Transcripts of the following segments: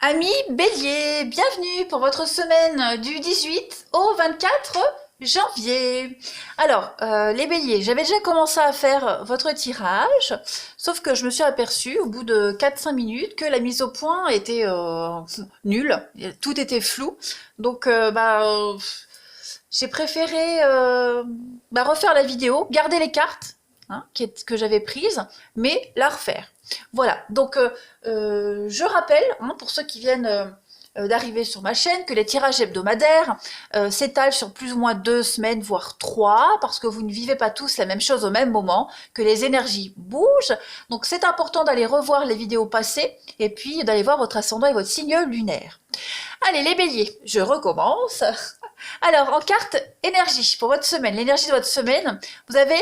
Amis Bélier, bienvenue pour votre semaine du 18 au 24 janvier. Alors, les Béliers, j'avais déjà commencé à faire votre tirage, sauf que je me suis aperçue au bout de 4-5 minutes que la mise au point était nulle, tout était flou. Donc, j'ai préféré refaire la vidéo, garder les cartes que j'avais prises, mais la refaire. Voilà, donc je rappelle, pour ceux qui viennent d'arriver sur ma chaîne, que les tirages hebdomadaires s'étalent sur plus ou moins 2 semaines, voire 3, parce que vous ne vivez pas tous la même chose au même moment, que les énergies bougent. Donc c'est important d'aller revoir les vidéos passées, et puis d'aller voir votre ascendant et votre signe lunaire. Allez les béliers, je recommence. Alors en carte énergie, pour votre semaine, l'énergie de votre semaine, vous avez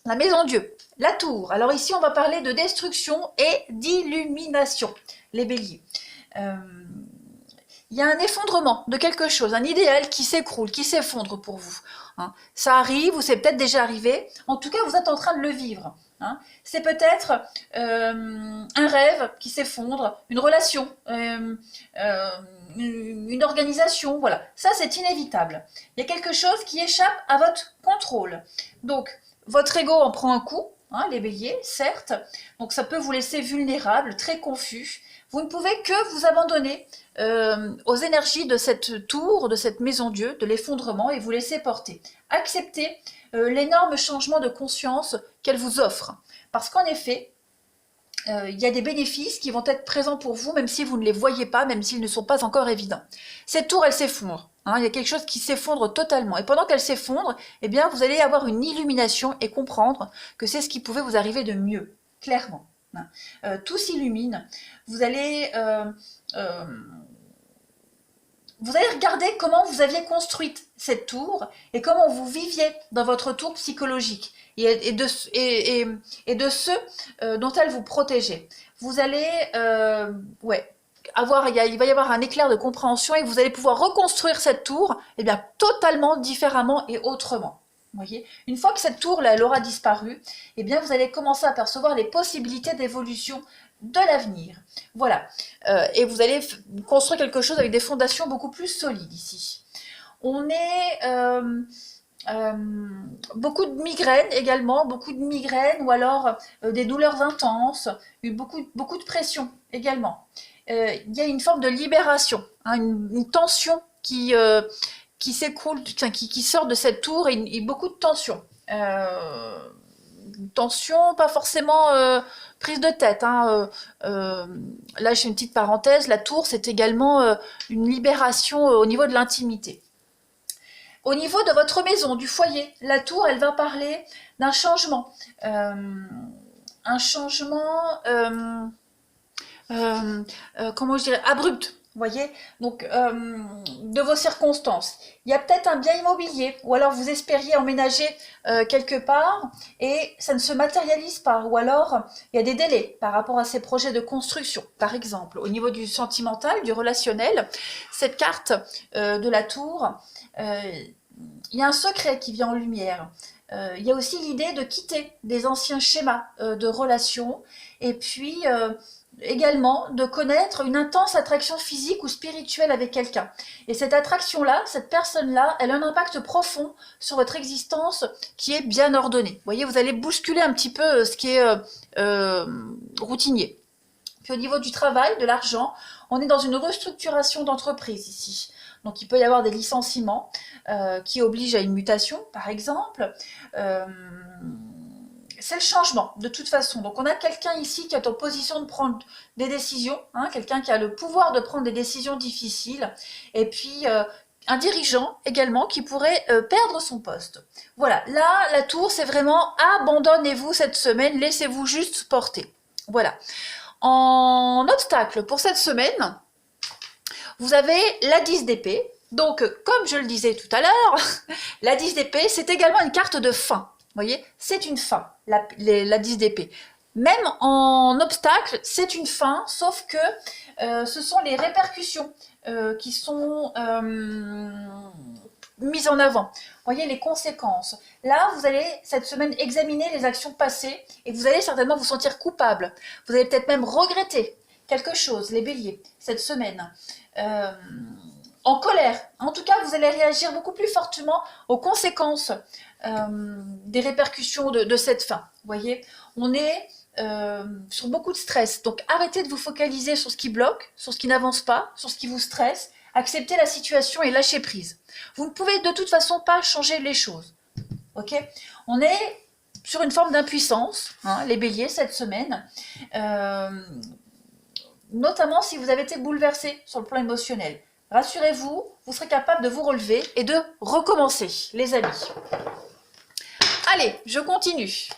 la maison Dieu, la tour. Alors ici, on va parler de destruction et d'illumination, les béliers. Il y a un effondrement de quelque chose, un idéal qui s'écroule, qui s'effondre pour vous. Ça arrive, ou c'est peut-être déjà arrivé. En tout cas, vous êtes en train de le vivre. C'est peut-être un rêve qui s'effondre, une relation, une organisation, voilà. Ça, c'est inévitable. Il y a quelque chose qui échappe à votre contrôle. Donc, votre ego en prend un coup, les béliers, certes. Donc, ça peut vous laisser vulnérable, très confus. Vous ne pouvez que vous abandonner aux énergies de cette tour, de cette maison Dieu, de l'effondrement, et vous laisser porter. Acceptez l'énorme changement de conscience qu'elle vous offre. Parce qu'en effet, il y a des bénéfices qui vont être présents pour vous, même si vous ne les voyez pas, même s'ils ne sont pas encore évidents. Cette tour, elle s'effondre. Il y a quelque chose qui s'effondre totalement. Et pendant qu'elle s'effondre, eh bien, vous allez avoir une illumination et comprendre que c'est ce qui pouvait vous arriver de mieux, clairement. Tout s'illumine. Vous allez regarder comment vous aviez construite cette tour et comment vous viviez dans votre tour psychologique et de ceux dont elle vous protégeait. Vous allez il va y avoir un éclair de compréhension et vous allez pouvoir reconstruire cette tour totalement différemment et autrement. Voyez, une fois que cette tour là, elle aura disparu, vous allez commencer à percevoir les possibilités d'évolution de l'avenir. Voilà. Et vous allez construire quelque chose avec des fondations beaucoup plus solides ici. On est beaucoup de migraines également, beaucoup de migraines ou alors des douleurs intenses, beaucoup de pression également. Il y a une forme de libération, une tension qui s'écroule, qui sort de cette tour et beaucoup de tension. Tension, pas forcément prise de tête. Là, je fais une petite parenthèse. La tour, c'est également une libération au niveau de l'intimité. Au niveau de votre maison, du foyer, la tour, elle va parler d'un changement. Un changement, comment je dirais, abrupt. Voyez, donc de vos circonstances. Il y a peut-être un bien immobilier, ou alors vous espériez emménager quelque part et ça ne se matérialise pas, ou alors il y a des délais par rapport à ces projets de construction. Par exemple, au niveau du sentimental, du relationnel, cette carte de la tour, il y a un secret qui vient en lumière. Il y a aussi l'idée de quitter des anciens schémas de relations et puis également de connaître une intense attraction physique ou spirituelle avec quelqu'un. Et cette attraction-là, cette personne-là, elle a un impact profond sur votre existence qui est bien ordonnée. Vous voyez, vous allez bousculer un petit peu ce qui est routinier. Puis au niveau du travail, de l'argent, on est dans une restructuration d'entreprise ici. Donc il peut y avoir des licenciements qui obligent à une mutation, par exemple. C'est le changement, de toute façon. Donc on a quelqu'un ici qui est en position de prendre des décisions, quelqu'un qui a le pouvoir de prendre des décisions difficiles, et puis un dirigeant également qui pourrait perdre son poste. Voilà, là, la tour, c'est vraiment abandonnez-vous cette semaine, laissez-vous juste porter. Voilà. En obstacle pour cette semaine, vous avez la 10 d'épée. Donc, comme je le disais tout à l'heure, la 10 d'épée, c'est également une carte de fin. Vous voyez, c'est une fin, la 10 d'épée. Même en obstacle, c'est une fin, sauf que ce sont les répercussions qui sont mises en avant. Vous voyez, les conséquences. Là, vous allez, cette semaine, examiner les actions passées et vous allez certainement vous sentir coupable. Vous allez peut-être même regretter quelque chose, les béliers, cette semaine, euh, en colère. En tout cas, vous allez réagir beaucoup plus fortement aux conséquences des répercussions de cette fin. Vous voyez, on est sur beaucoup de stress. Donc arrêtez de vous focaliser sur ce qui bloque, sur ce qui n'avance pas, sur ce qui vous stresse. Acceptez la situation et lâchez prise. Vous ne pouvez de toute façon pas changer les choses. Ok? On est sur une forme d'impuissance, hein, les béliers, cette semaine. Notamment si vous avez été bouleversé sur le plan émotionnel. Rassurez-vous, vous serez capable de vous relever et de recommencer, les amis. Allez, je continue.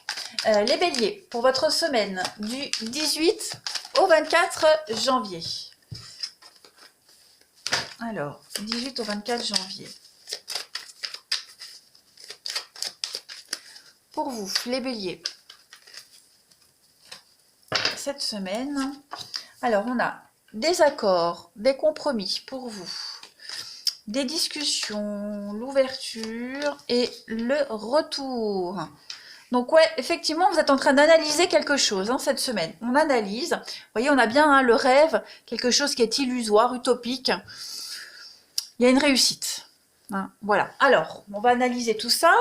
Les béliers, pour votre semaine du 18 au 24 janvier. Alors, 18 au 24 janvier. Pour vous, les béliers, cette semaine, alors on a des accords, des compromis pour vous, des discussions, l'ouverture et le retour. Donc ouais, effectivement, vous êtes en train d'analyser quelque chose hein, cette semaine. On analyse, vous voyez, on a bien hein, le rêve, quelque chose qui est illusoire, utopique. Il y a une réussite. Hein, voilà. Alors, on va analyser tout ça.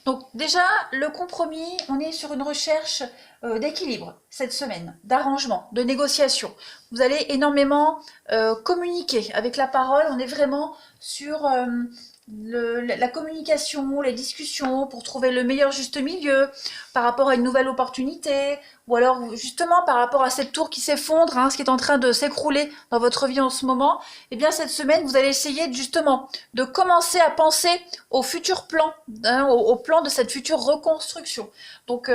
Donc déjà, le compromis, on est sur une recherche d'équilibre cette semaine, d'arrangement, de négociation. Vous allez énormément communiquer avec la parole, on est vraiment sur la communication, les discussions pour trouver le meilleur juste milieu par rapport à une nouvelle opportunité ou alors justement par rapport à cette tour qui s'effondre, hein, ce qui est en train de s'écrouler dans votre vie en ce moment. Et bien cette semaine, vous allez essayer justement de commencer à penser au futur plan, hein, au plan de cette future reconstruction. Donc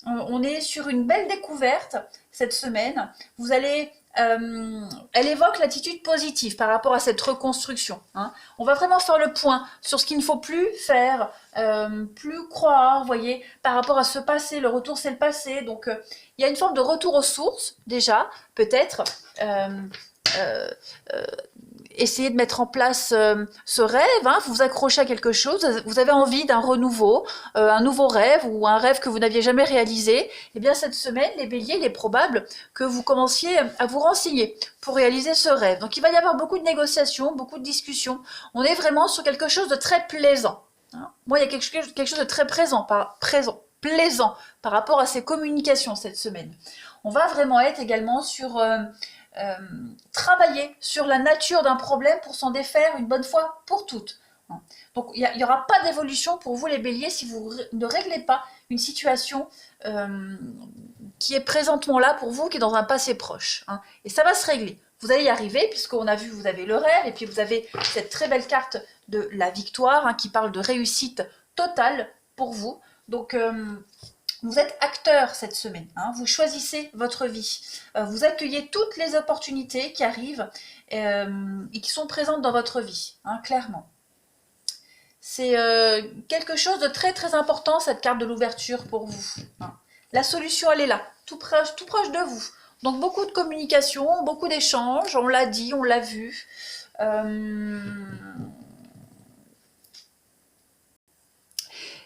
on est sur une belle découverte cette semaine. Vous allez elle évoque l'attitude positive par rapport à cette reconstruction. Hein. On va vraiment faire le point sur ce qu'il ne faut plus faire, plus croire, vous voyez, par rapport à ce passé. Le retour, c'est le passé. Donc, il y a une forme de retour aux sources, déjà, peut-être. Essayez de mettre en place ce rêve, hein, vous accrochez à quelque chose, vous avez envie d'un renouveau, un nouveau rêve ou un rêve que vous n'aviez jamais réalisé. Et bien cette semaine, les béliers, il est probable que vous commenciez à vous renseigner pour réaliser ce rêve. Donc il va y avoir beaucoup de négociations, beaucoup de discussions. On est vraiment sur quelque chose de très plaisant. Hein. Moi, il y a quelque chose de très plaisant par rapport à ces communications cette semaine. On va vraiment être également sur... travailler sur la nature d'un problème pour s'en défaire une bonne fois pour toutes. Donc il n'y aura pas d'évolution pour vous les béliers si vous ne réglez pas une situation qui est présentement là pour vous, qui est dans un passé proche. Hein. Et ça va se régler. Vous allez y arriver puisqu'on a vu, vous avez le rêve et puis vous avez cette très belle carte de la victoire hein, qui parle de réussite totale pour vous. Donc vous êtes acteur cette semaine, hein, vous choisissez votre vie, vous accueillez toutes les opportunités qui arrivent et qui sont présentes dans votre vie, hein, clairement. C'est quelque chose de très très important cette carte de l'ouverture pour vous. Hein. La solution elle est là, tout proche de vous. Donc beaucoup de communication, beaucoup d'échanges, on l'a dit, on l'a vu.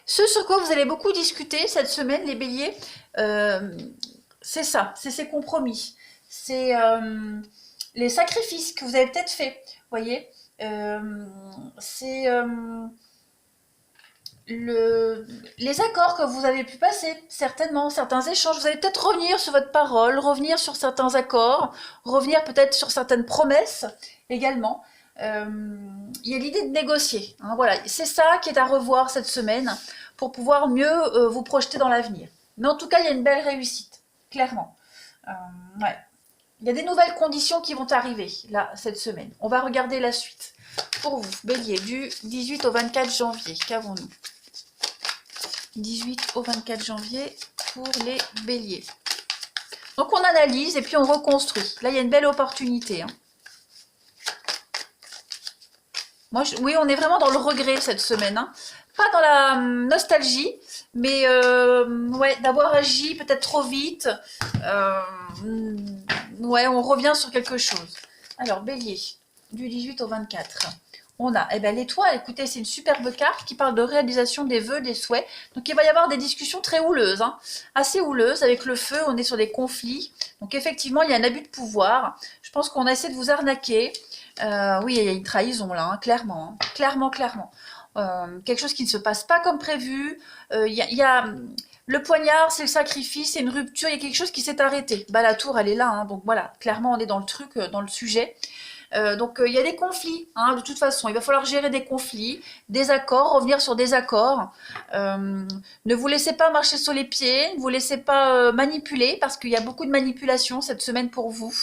Ce sur quoi vous allez beaucoup discuter cette semaine, les béliers, c'est ça, c'est ces compromis. C'est les sacrifices que vous avez peut-être faits, vous voyez. C'est les accords que vous avez pu passer, certainement, certains échanges. Vous allez peut-être revenir sur votre parole, revenir sur certains accords, revenir peut-être sur certaines promesses également. Il y a l'idée de négocier. Hein, voilà, c'est ça qui est à revoir cette semaine pour pouvoir mieux vous projeter dans l'avenir. Mais en tout cas, il y a une belle réussite, clairement. Ouais. Il y a des nouvelles conditions qui vont arriver là cette semaine. On va regarder la suite. Pour vous, bélier, du 18 au 24 janvier, qu'avons-nous? 18 au 24 janvier pour les béliers. Donc on analyse et puis on reconstruit. Là, il y a une belle opportunité. Hein. Oui, on est vraiment dans le regret cette semaine. Hein. Pas dans la nostalgie, mais ouais, d'avoir agi peut-être trop vite. Ouais, on revient sur quelque chose. Alors, bélier, du 18 au 24. on a eh ben, l'étoile. Écoutez, c'est une superbe carte qui parle de réalisation des vœux, des souhaits. Donc il va y avoir des discussions très houleuses, hein, assez houleuses. Avec le feu, on est sur des conflits. Donc effectivement, il y a un abus de pouvoir. Je pense qu'on essaie de vous arnaquer. Oui, il y a une trahison là, hein, clairement. Hein, clairement, clairement. Quelque chose qui ne se passe pas comme prévu. Il y a le poignard, c'est le sacrifice, c'est une rupture, il y a quelque chose qui s'est arrêté. Bah, la tour, elle est là, hein, donc voilà, clairement, on est dans le truc, dans le sujet. Donc il y a des conflits, hein, de toute façon, il va falloir gérer des conflits, des accords, revenir sur des accords. Ne vous laissez pas marcher sur les pieds, ne vous laissez pas manipuler, parce qu'il y a beaucoup de manipulation cette semaine pour vous.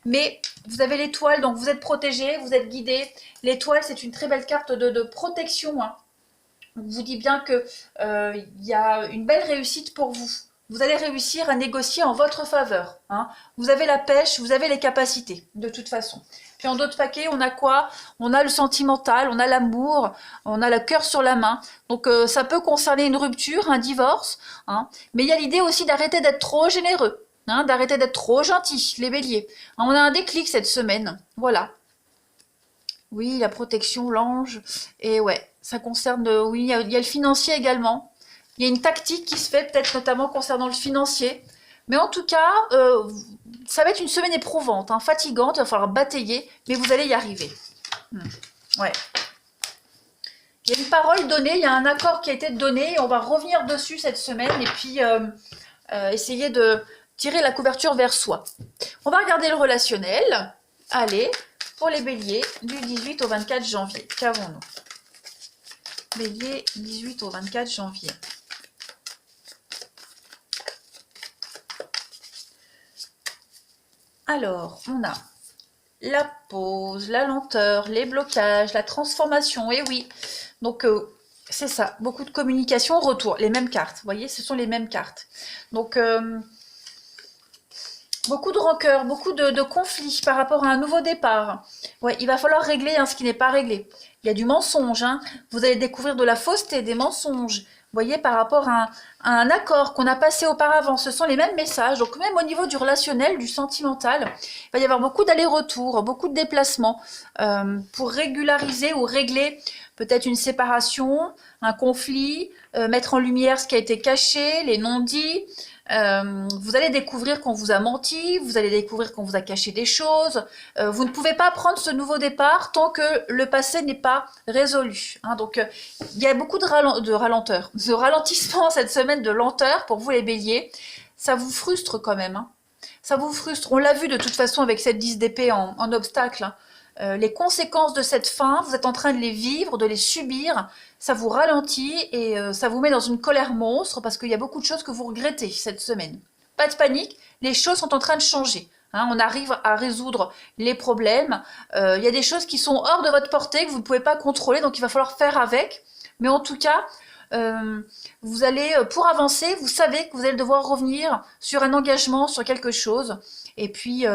Mais vous avez l'étoile, donc vous êtes protégé, vous êtes guidé. L'étoile, c'est une très belle carte de protection, hein. On vous dit bien que y a une belle réussite pour vous. Vous allez réussir à négocier en votre faveur, hein. Vous avez la pêche, vous avez les capacités, de toute façon. Puis en d'autres paquets, on a quoi? On a le sentimental, on a l'amour, on a le cœur sur la main. Donc ça peut concerner une rupture, un divorce, hein. Mais il y a l'idée aussi d'arrêter d'être trop généreux, hein, d'arrêter d'être trop gentil, les béliers. On a un déclic cette semaine, voilà. Oui, la protection, l'ange, et ouais, ça concerne, oui, il y a le financier également. Il y a une tactique qui se fait peut-être notamment concernant le financier. Mais en tout cas, ça va être une semaine éprouvante, hein, fatigante, il va falloir batailler, mais vous allez y arriver. Ouais. Il y a une parole donnée, il y a un accord qui a été donné, et on va revenir dessus cette semaine, et puis essayer de tirer la couverture vers soi. On va regarder le relationnel. Allez, pour les béliers, du 18 au 24 janvier. Qu'avons-nous? Bélier, 18 au 24 janvier. Alors, on a la pause, la lenteur, les blocages, la transformation, et oui. Donc, c'est ça, beaucoup de communication, retour, les mêmes cartes, vous voyez, ce sont les mêmes cartes. Donc, beaucoup de rancœur, beaucoup de conflits par rapport à un nouveau départ. Ouais, il va falloir régler hein, ce qui n'est pas réglé. Il y a du mensonge, hein. Vous allez découvrir de la fausseté, des mensonges. Vous voyez, par rapport à un accord qu'on a passé auparavant, ce sont les mêmes messages. Donc même au niveau du relationnel, du sentimental, il va y avoir beaucoup d'allers-retours, beaucoup de déplacements pour régulariser ou régler peut-être une séparation, un conflit, mettre en lumière ce qui a été caché, les non-dits. Vous allez découvrir qu'on vous a menti, vous allez découvrir qu'on vous a caché des choses. Vous ne pouvez pas prendre ce nouveau départ tant que le passé n'est pas résolu. Hein. Donc, il y a beaucoup de ralentissement cette semaine, de lenteur pour vous les béliers. Ça vous frustre quand même. Hein. Ça vous frustre. On l'a vu de toute façon avec cette 10 d'épée en obstacle. Hein. Les conséquences de cette fin, vous êtes en train de les vivre, de les subir, ça vous ralentit et ça vous met dans une colère monstre parce qu'il y a beaucoup de choses que vous regrettez cette semaine. Pas de panique, les choses sont en train de changer. Hein, on arrive à résoudre les problèmes. Il y a des choses qui sont hors de votre portée, que vous ne pouvez pas contrôler, donc il va falloir faire avec. Mais en tout cas, vous allez, pour avancer, vous savez que vous allez devoir revenir sur un engagement, sur quelque chose. Et puis...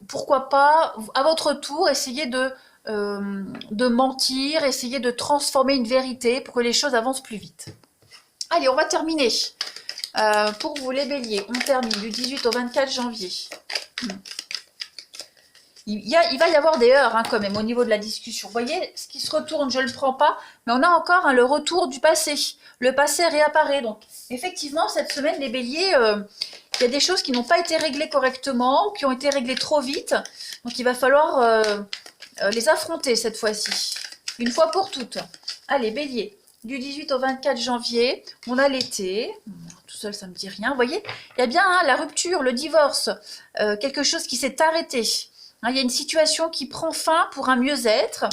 pourquoi pas, à votre tour, essayer de mentir, essayer de transformer une vérité pour que les choses avancent plus vite. Allez, on va terminer. Pour vous les béliers, on termine du 18 au 24 janvier. Il va y avoir des heures hein, quand même au niveau de la discussion. Vous voyez, ce qui se retourne, je ne le prends pas, mais on a encore hein, le retour du passé. Le passé réapparaît. Donc, effectivement, cette semaine, les béliers... il y a des choses qui n'ont pas été réglées correctement, qui ont été réglées trop vite. Donc il va falloir les affronter cette fois-ci. Une fois pour toutes. Allez, bélier. Du 18 au 24 janvier, on a l'été. Tout seul, ça ne me dit rien. Vous voyez, il y a bien hein, la rupture, le divorce. Quelque chose qui s'est arrêté. Hein, il y a une situation qui prend fin pour un mieux-être.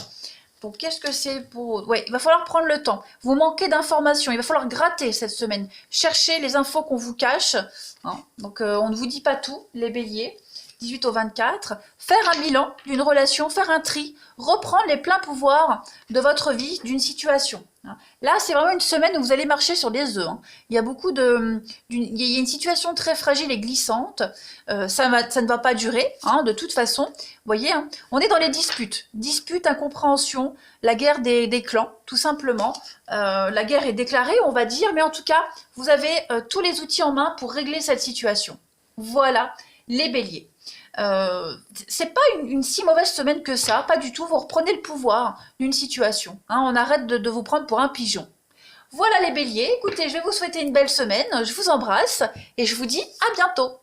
Donc, qu'est-ce que c'est pour... Ouais, il va falloir prendre le temps. Vous manquez d'informations. Il va falloir gratter cette semaine. Chercher les infos qu'on vous cache. Hein. Donc, on ne vous dit pas tout, les béliers. 18 au 24. Faire un bilan d'une relation, faire un tri. Reprendre les pleins pouvoirs de votre vie, d'une situation. Hein. Là, c'est vraiment une semaine où vous allez marcher sur des œufs. Hein. Il y a beaucoup il y a une situation très fragile et glissante. Ça ne va pas durer, hein, de toute façon. Vous voyez, hein, on est dans les disputes. Disputes, incompréhension, la guerre des clans, tout simplement. La guerre est déclarée, on va dire, mais en tout cas, vous avez tous les outils en main pour régler cette situation. Voilà, les béliers. C'est pas une si mauvaise semaine que ça, pas du tout. Vous reprenez le pouvoir d'une situation. Hein, on arrête de vous prendre pour un pigeon. Voilà les béliers, écoutez, je vais vous souhaiter une belle semaine, je vous embrasse et je vous dis à bientôt.